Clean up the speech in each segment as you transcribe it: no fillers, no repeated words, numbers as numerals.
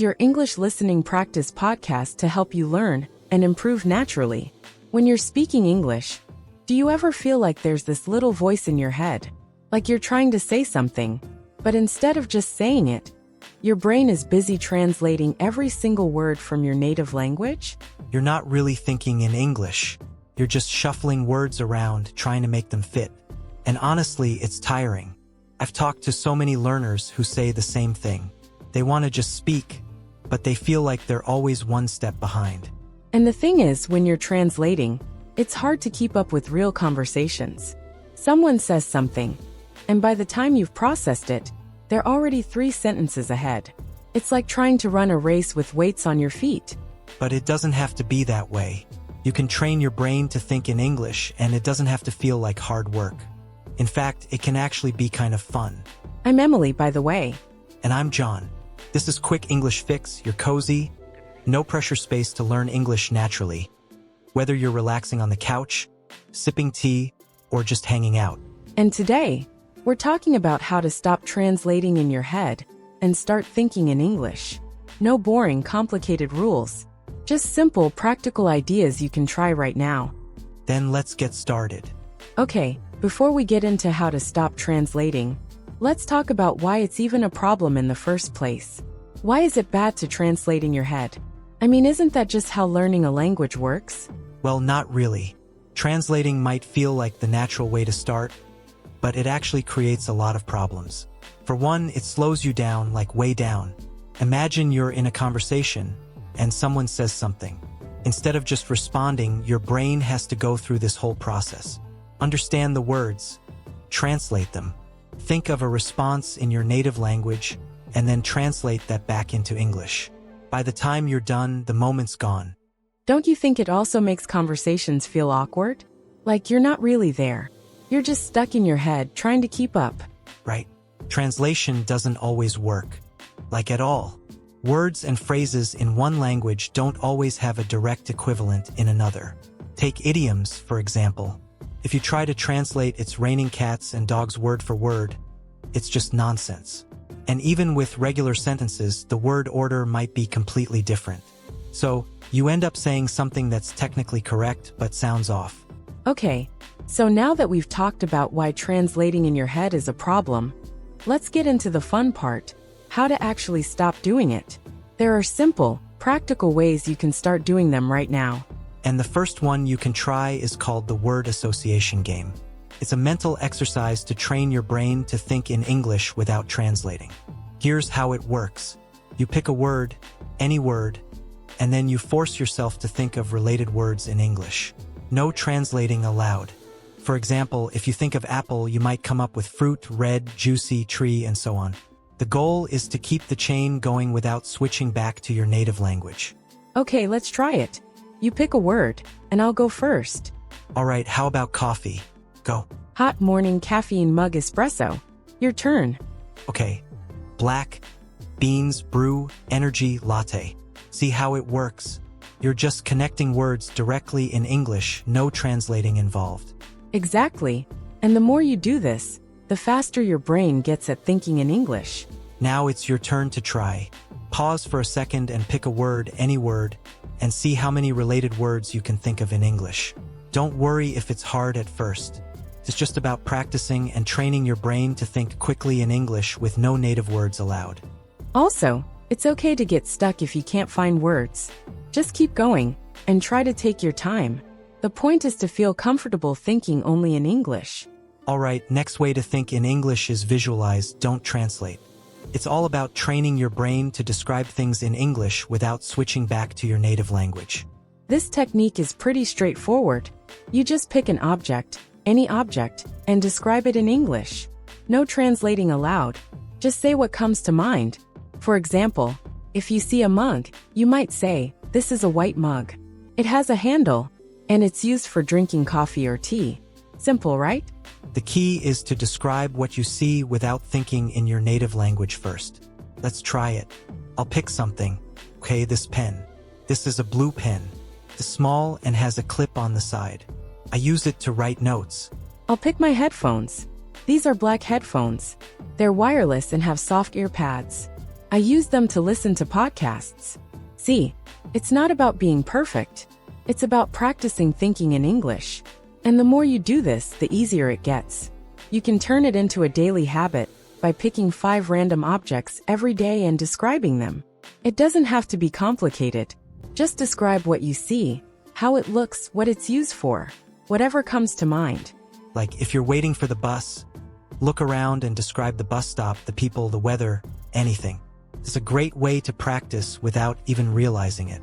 is your English listening practice podcast to help you learn and improve naturally. When you're speaking English, do you ever feel like there's this little voice in your head? Like you're trying to say something, but instead of just saying it, your brain is busy translating every single word from your native language? You're not really thinking in English. You're just shuffling words around, trying to make them fit. And honestly, it's tiring. I've talked to so many learners who say the same thing. They want to just speak, but they feel like they're always one step behind. And the thing is, when you're translating, it's hard to keep up with real conversations. Someone says something, and by the time you've processed it, they're already 3 sentences ahead. It's like trying to run a race with weights on your feet. But it doesn't have to be that way. You can train your brain to think in English, and it doesn't have to feel like hard work. In fact, it can actually be kind of fun. I'm Emily, by the way. And I'm John. This is Quick English Fix, your cozy, no-pressure space to learn English naturally. Whether you're relaxing on the couch, sipping tea, or just hanging out. And today, we're talking about how to stop translating in your head and start thinking in English. No boring, complicated rules. Just simple, practical ideas you can try right now. Then let's get started. Okay, before we get into how to stop translating, let's talk about why it's even a problem in the first place. Why is it bad to translate in your head? I mean, isn't that just how learning a language works? Well, not really. Translating might feel like the natural way to start, but it actually creates a lot of problems. For one, it slows you down, like way down. Imagine you're in a conversation, and someone says something. Instead of just responding, your brain has to go through this whole process. Understand the words, translate them. Think of a response in your native language, and then translate that back into English. By the time you're done, the moment's gone. Don't you think it also makes conversations feel awkward? Like you're not really there. You're just stuck in your head, trying to keep up. Right. Translation doesn't always work. Like at all. Words and phrases in one language don't always have a direct equivalent in another. Take idioms, for example. If you try to translate "it's raining cats and dogs" word for word, it's just nonsense. And even with regular sentences, the word order might be completely different. So, you end up saying something that's technically correct but sounds off. Okay, so now that we've talked about why translating in your head is a problem, let's get into the fun part, how to actually stop doing it. There are simple, practical ways you can start doing them right now. And the first one you can try is called the word association game. It's a mental exercise to train your brain to think in English without translating. Here's how it works. You pick a word, any word, and then you force yourself to think of related words in English. No translating allowed. For example, if you think of apple, you might come up with fruit, red, juicy, tree, and so on. The goal is to keep the chain going without switching back to your native language. Okay, let's try it. You pick a word, and I'll go first. All right, how about coffee? Go. Hot morning caffeine mug espresso. Your turn. Okay. Black, beans, brew, energy, latte. See how it works? You're just connecting words directly in English, no translating involved. Exactly. And the more you do this, the faster your brain gets at thinking in English. Now it's your turn to try. Pause for a second and pick a word, any word, and see how many related words you can think of in English. Don't worry if it's hard at first. It's just about practicing and training your brain to think quickly in English with no native words allowed. Also, it's okay to get stuck if you can't find words. Just keep going, and try to take your time. The point is to feel comfortable thinking only in English. Alright, next way to think in English is visualize, don't translate. It's all about training your brain to describe things in English without switching back to your native language. This technique is pretty straightforward. You just pick an object, any object, and describe it in English. No translating allowed. Just say what comes to mind. For example, if you see a mug, you might say, "This is a white mug. It has a handle, and it's used for drinking coffee or tea." Simple, right? The key is to describe what you see without thinking in your native language first. Let's try it. I'll pick something. Okay, this pen. This is a blue pen. It's small and has a clip on the side. I use it to write notes. I'll pick my headphones. These are black headphones. They're wireless and have soft ear pads. I use them to listen to podcasts. See, it's not about being perfect. It's about practicing thinking in English. And the more you do this, the easier it gets. You can turn it into a daily habit by picking 5 random objects every day and describing them. It doesn't have to be complicated. Just describe what you see, how it looks, what it's used for, whatever comes to mind. Like if you're waiting for the bus, look around and describe the bus stop, the people, the weather, anything. It's a great way to practice without even realizing it.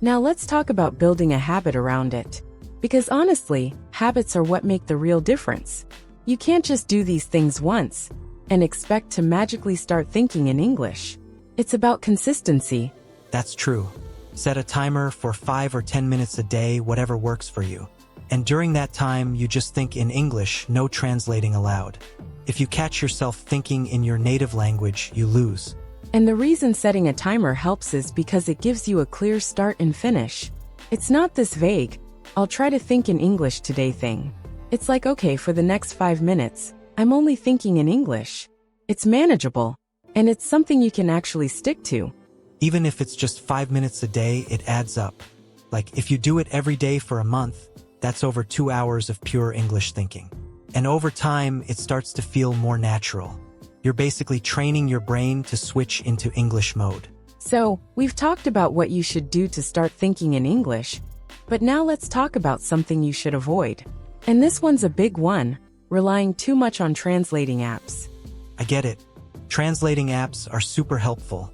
Now let's talk about building a habit around it. Because honestly, habits are what make the real difference. You can't just do these things once and expect to magically start thinking in English. It's about consistency. That's true. Set a timer for 5 or 10 minutes a day, whatever works for you. And during that time, you just think in English, no translating allowed. If you catch yourself thinking in your native language, you lose. And the reason setting a timer helps is because it gives you a clear start and finish. It's not this vague, I'll try to think in English today thing. It's like, okay, for the next 5 minutes, I'm only thinking in English. It's manageable, and it's something you can actually stick to. Even if it's just 5 minutes a day, it adds up. Like if you do it every day for a month, that's over 2 hours of pure English thinking. And over time, it starts to feel more natural. You're basically training your brain to switch into English mode. So, we've talked about what you should do to start thinking in English, but now let's talk about something you should avoid. And this one's a big one, relying too much on translating apps. I get it. Translating apps are super helpful,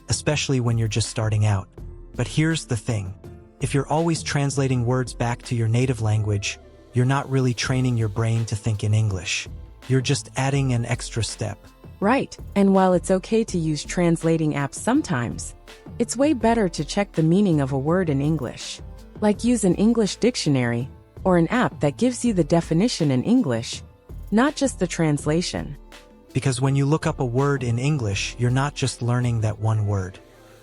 especially when you're just starting out. But here's the thing. If you're always translating words back to your native language, you're not really training your brain to think in English. You're just adding an extra step. Right, and while it's okay to use translating apps sometimes, it's way better to check the meaning of a word in English. Like use an English dictionary, or an app that gives you the definition in English, not just the translation. Because when you look up a word in English, you're not just learning that one word.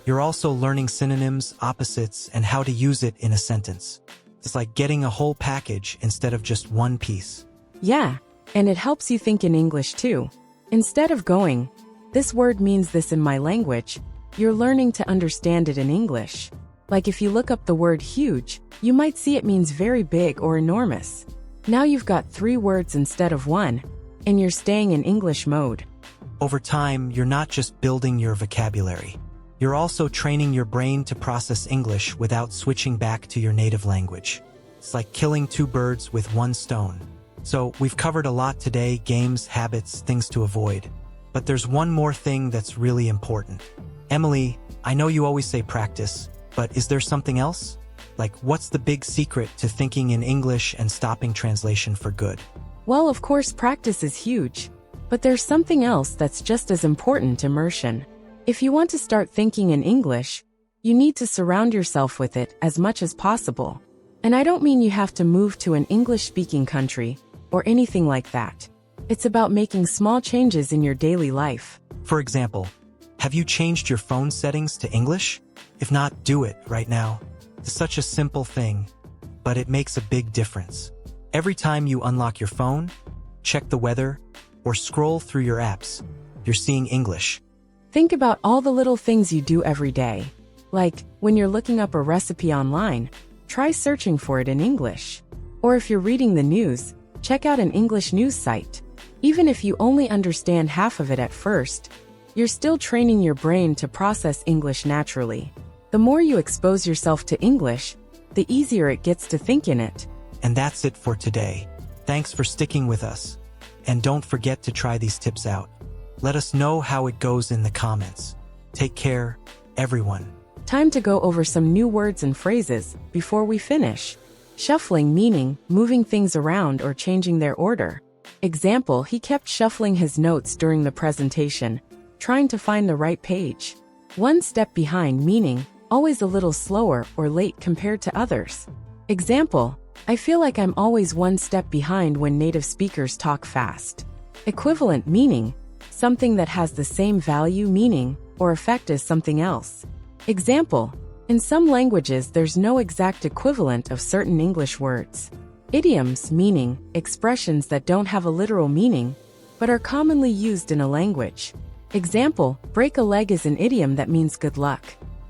You're also learning synonyms, opposites, and how to use it in a sentence. It's like getting a whole package instead of just one piece. Yeah, and it helps you think in English too. Instead of going, this word means this in my language, you're learning to understand it in English. Like if you look up the word huge, you might see it means very big or enormous. Now you've got 3 words instead of 1, and you're staying in English mode. Over time, you're not just building your vocabulary. You're also training your brain to process English without switching back to your native language. It's like killing 2 birds with 1 stone. So we've covered a lot today: games, habits, things to avoid. But there's one more thing that's really important. Emily, I know you always say practice, but is there something else? Like, what's the big secret to thinking in English and stopping translation for good? Well, of course, practice is huge. But there's something else that's just as important: immersion. If you want to start thinking in English, you need to surround yourself with it as much as possible. And I don't mean you have to move to an English-speaking country or anything like that. It's about making small changes in your daily life. For example, have you changed your phone settings to English? If not, do it right now. It's such a simple thing, but it makes a big difference. Every time you unlock your phone, check the weather, or scroll through your apps, you're seeing English. Think about all the little things you do every day. Like, when you're looking up a recipe online, try searching for it in English. Or if you're reading the news, check out an English news site. Even if you only understand half of it at first, you're still training your brain to process English naturally. The more you expose yourself to English, the easier it gets to think in it. And that's it for today. Thanks for sticking with us. And don't forget to try these tips out. Let us know how it goes in the comments. Take care, everyone. Time to go over some new words and phrases before we finish. Shuffling, meaning moving things around or changing their order. Example, he kept shuffling his notes during the presentation, trying to find the right page. One step behind, meaning always a little slower or late compared to others. Example, I feel like I'm always one step behind when native speakers talk fast. Equivalent, meaning something that has the same value, meaning, or effect as something else. Example, in some languages there's no exact equivalent of certain English words. Idioms, meaning expressions that don't have a literal meaning, but are commonly used in a language. Example, break a leg is an idiom that means good luck.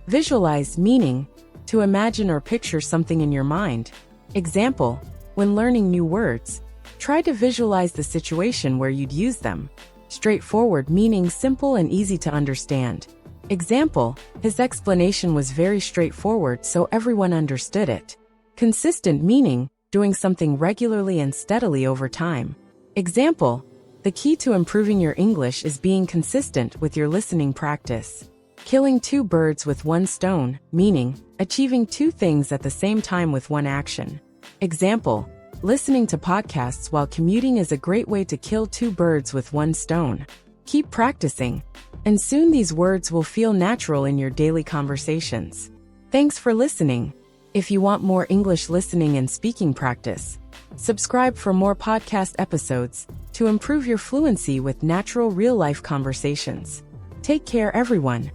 Visualize, meaning to imagine or picture something in your mind. Example, when learning new words, try to visualize the situation where you'd use them. Straightforward, meaning simple and easy to understand. Example, his explanation was very straightforward so everyone understood it. Consistent, meaning doing something regularly and steadily over time. Example, the key to improving your English is being consistent with your listening practice. Killing two birds with one stone, meaning achieving two things at the same time with one action. Example, listening to podcasts while commuting is a great way to kill two birds with one stone. Keep practicing, and soon these words will feel natural in your daily conversations. Thanks for listening. If you want more English listening and speaking practice, subscribe for more podcast episodes to improve your fluency with natural real-life conversations. Take care, everyone.